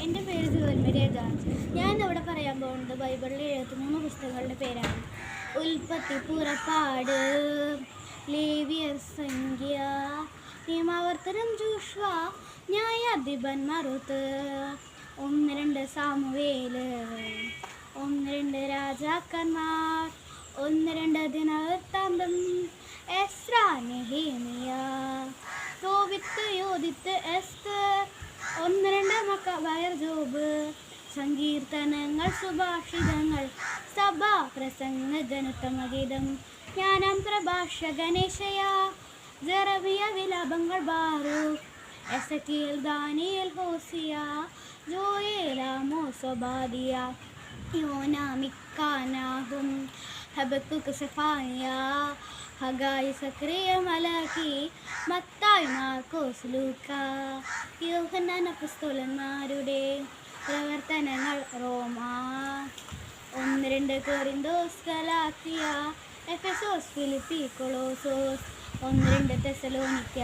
എൻ്റെ പേര് ജോൽമരിയ ജോർജ്. ഞാൻ ഇവിടെ പറയാൻ പോകുന്നത് ബൈബിളിലെ 73 പുസ്തകങ്ങളുടെ പേരാണ്. ഉൽപ്പത്തി, പുറപ്പാട്, ലേവ്യർ, സംഖ്യ, നിയമാവർത്തനം, ജോഷുവ, ന്യായാധിപന്മാർ, റുത്ത്, 1-2 സാമുവേല്, 1-2 രാജാക്കന്മാർ, 1-2 ദിനവൃത്താന്തം, എസ്രാ, നെഹേമിയ, തോബിത്ത്, യോദിത്ത്, എസ്തർ, 1-2 മക്കബയർ, ജോബ്, സങ്കീർത്തനങ്ങൾ, സുഭാഷിതങ്ങൾ, സഭ, പ്രസംഗ, ജനത്തമഗീതം, ജ്ഞാനം, പ്രഭാഷകൻ യെശയ്യാ, ജെറമിയ, വിലാപങ്ങൾ, Baruch, Ezekiel, Daniel, Hosea, Joel, Amos, Obadiah, യോന, മിക്ക, നാഹും, ഹബക്കൂക്ക്, സെഫാനിയ, ഹഗായി, സക്രിയ, മലാക്കി, മത്തായി, മാർക്കോസ്, ലൂക്ക, യോഹന്നാൻ, അപ്പസ്തോലന്മാരുടെ പ്രവർത്തനങ്ങൾ, റോമ, 1-2 കൊരിന്തോസ്, ഗലാത്യ, എഫെസോസ്, ഫിലിപ്പി, കൊളോസോസ്, 1-2 തെസലോനിക്ക,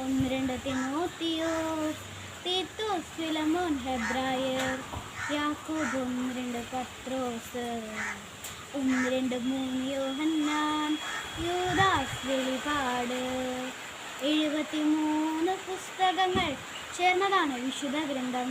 1-2 തിമോത്തിയോസ്, തീത്തോസ്, ഫിലമോൻ, ഹെബ്രായർ, യാക്കോബ്, 1-2 പത്രോസ്, 1-2 യോഹന്നാൻ, യൂദാസ്, വെളിപാട്. 73 പുസ്തകങ്ങൾ ചേർന്നതാണ് വിശുദ്ധ ഗ്രന്ഥം.